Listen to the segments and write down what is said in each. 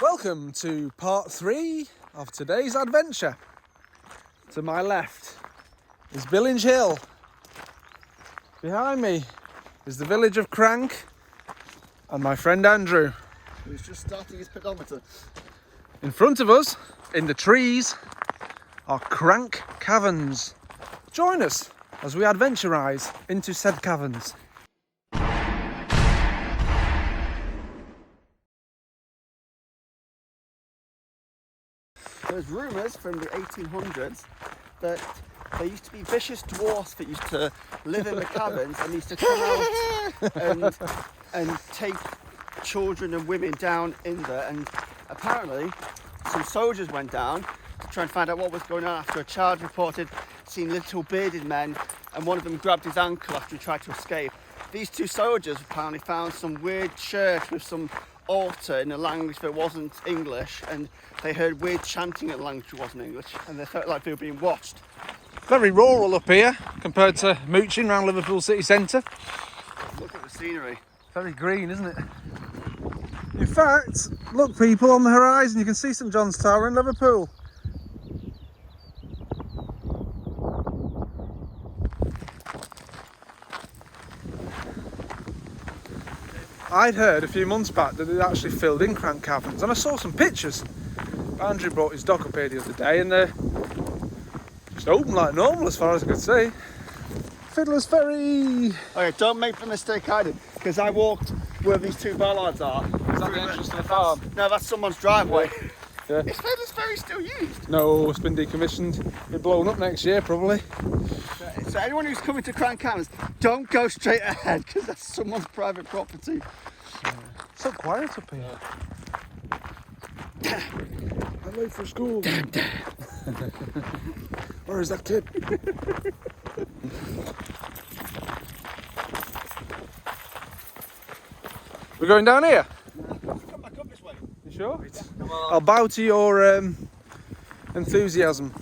Welcome to part 3 of today's adventure. To my left is Billinge Hill. Behind me is the village of Crank and my friend Andrew. Who's just starting his pedometer. In front of us, in the trees, are Crank Caverns. Join us as we adventurize into said caverns. There's rumours from the 1800s that there used to be vicious dwarfs that used to live in the caverns and used to come out and take children and women down in there. And apparently some soldiers went down to try and find out what was going on after a child reported seeing little bearded men, and one of them grabbed his ankle after he tried to escape. These two soldiers apparently found some weird church with some altar in a language that wasn't English, and they heard weird chanting in a language that wasn't English, and they felt like they were being watched. Very rural up here compared to mooching around Liverpool city centre. Look at the scenery. Very green, isn't it? In fact, look people, on the horizon you can see St John's Tower in Liverpool. I'd heard a few months back that they'd actually filled in Crank Caverns, and I saw some pictures. Andrew brought his dog up here the other day, and just open like normal as far as I could see. Fiddler's Ferry! Okay, don't make the mistake I did, because I walked where these two bollards are. Is that the entrance to the farm? No, that's someone's driveway. Yeah. Is Fiddler's Ferry still used? No, it's been decommissioned. It'll be blown up next year, probably. So anyone who's coming to Crank Caverns, don't go straight ahead, because that's someone's private property. It's so quiet up here. I'm late for school. Where is that kid? We're going down here? Come back up this way. You sure? Yeah, come on. I'll bow to your enthusiasm.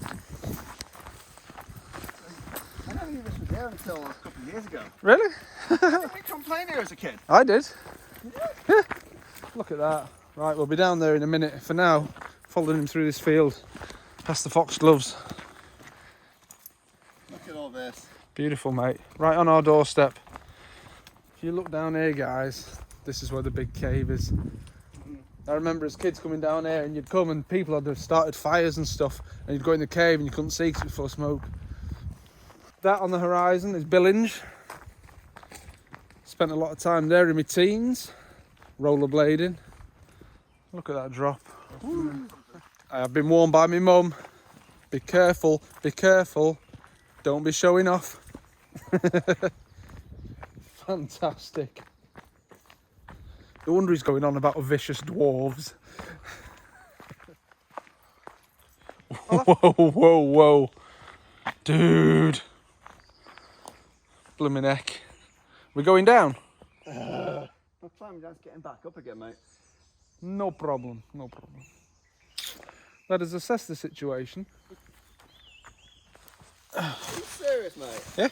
I never knew this was there until a couple of years ago. Really? Didn't we come playing here as a kid? I did. Yeah. Look at that. Right, we'll be down there in a minute. For now, following him through this field, past the foxgloves. Look at all this. Beautiful, mate. Right on our doorstep. If you look down here, guys, this is where the big cave is. I remember as kids coming down here, and you'd come and people had started fires and stuff, and you'd go in the cave and you couldn't see because it was full of smoke. That on the horizon is Billinge. Spent a lot of time there in my teens, rollerblading. Look at that drop. I have been warned by my mum, be careful, don't be showing off. Fantastic. No wonder he's going on about vicious dwarves. Whoa. Dude. Blooming heck. We're going down? My plan is getting back up again, mate. No problem. Let us assess the situation. Are you serious, mate? Yeah?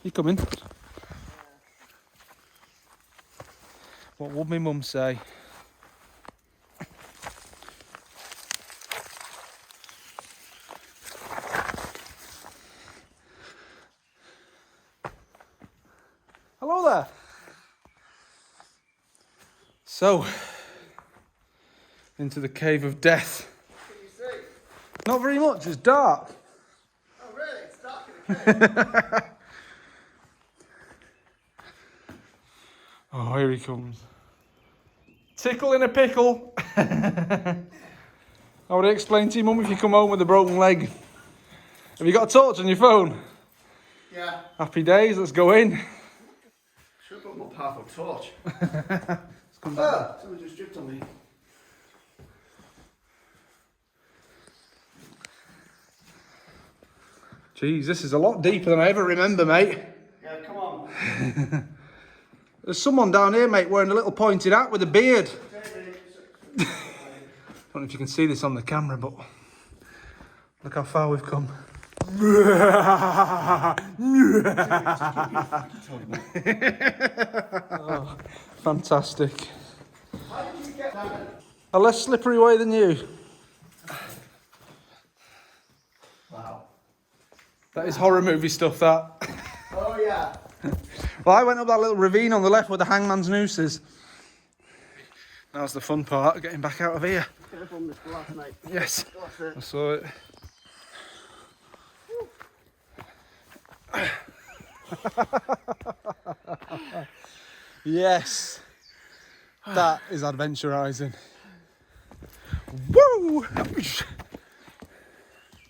You coming? What would my mum say? Hello there. So, into the cave of death. What can you see? Not very much, it's dark. Oh, really? It's dark in the cave. Oh, here he comes. Tickle in a pickle. I would explain to your mum if you come home with a broken leg. Have you got a torch on your phone? Yeah. Happy days, let's go in. Should have got a more powerful torch. Let's come back. Someone just dripped on me. Jeez, this is a lot deeper than I ever remember, mate. Yeah, come on. There's someone down here, mate, wearing a little pointed hat with a beard. I don't know if you can see this on the camera, but look how far we've come. Oh, fantastic. How did you get down? a less slippery way than you. Wow. That is horror movie stuff, that. Oh yeah. Well, I went up that little ravine on the left with the hangman's nooses. Now's the fun part, getting back out of here. Careful on this glass, mate. Yes, That's it. I saw it. Yes, that is adventurising. Woo! If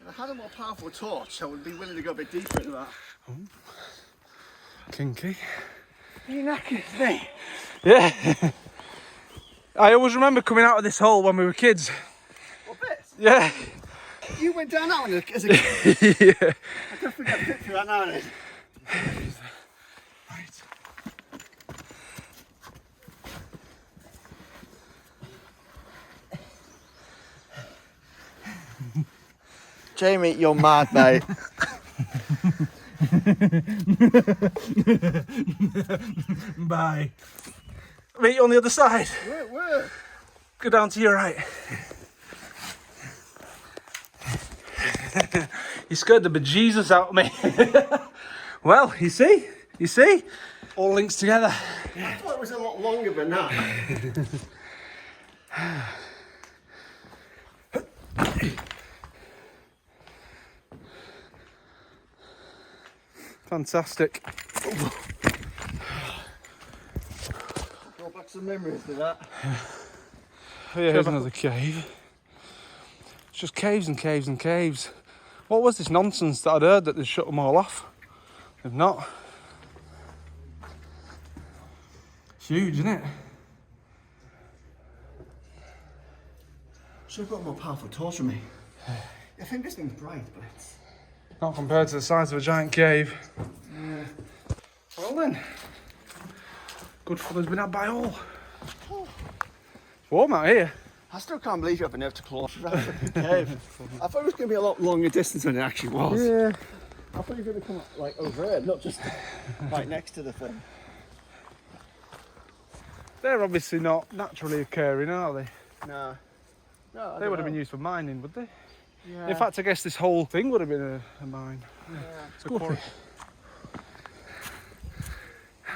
I had a more powerful torch, I would be willing to go a bit deeper into that. Kinky. You knackered, mate. Yeah. I always remember coming out of this hole when we were kids. What bits? Yeah. You went down that one as a kid. Yeah. I can forget a picture right now and then. Right. Jamie, you're mad, mate. Bye. Meet you on the other side. Where? Go down to your right. You scared the bejesus out of me. Well, you see? All links together. I thought it was a lot longer than that. Fantastic. Go back some memories to that. Oh, yeah, here's another cave. It's just caves and caves and caves. What was this nonsense that I'd heard that they'd shut them all off? They've not. Huge, isn't it? Should have got a more powerful torch from me. I think this thing's bright, but it's... Not compared to the size of a giant cave. Yeah. Well then, good fun has been had by all. It's warm out here. I still can't believe you have been able to claw through that fucking cave. I thought it was going to be a lot longer distance than it actually was. Yeah. I thought you were going to come like over here, not just right next to the thing. They're obviously not naturally occurring, are they? No. No, They would have been used for mining, would they? Yeah. In fact, I guess this whole thing would have been a mine. Yeah. It's a quarry.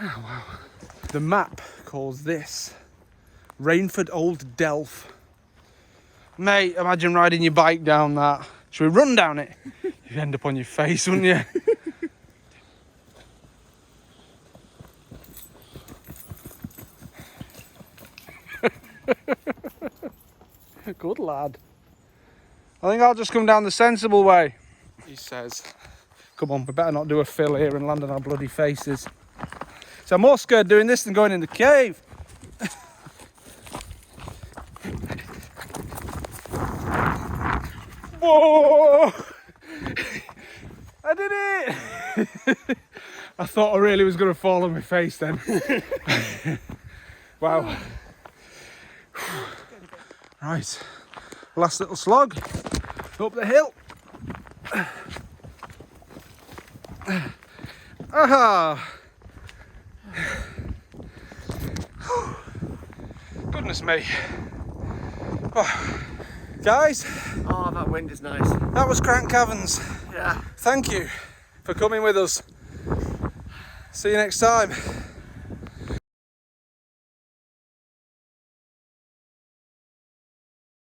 Oh, wow. The map calls this Rainford Old Delph. Mate, imagine riding your bike down that. Should we run down it? You'd end up on your face, wouldn't you? Good lad. I think I'll just come down the sensible way, he says. Come on, we better not do a fill here and land on our bloody faces. So I'm more scared doing this than going in the cave. Whoa! I did it! I thought I really was going to fall on my face then. Wow. Right, last little slog up the hill. Aha! Goodness me. Oh. Guys, Oh, that wind is nice. that was Caverns. Yeah. Thank you for coming with us. See you next time.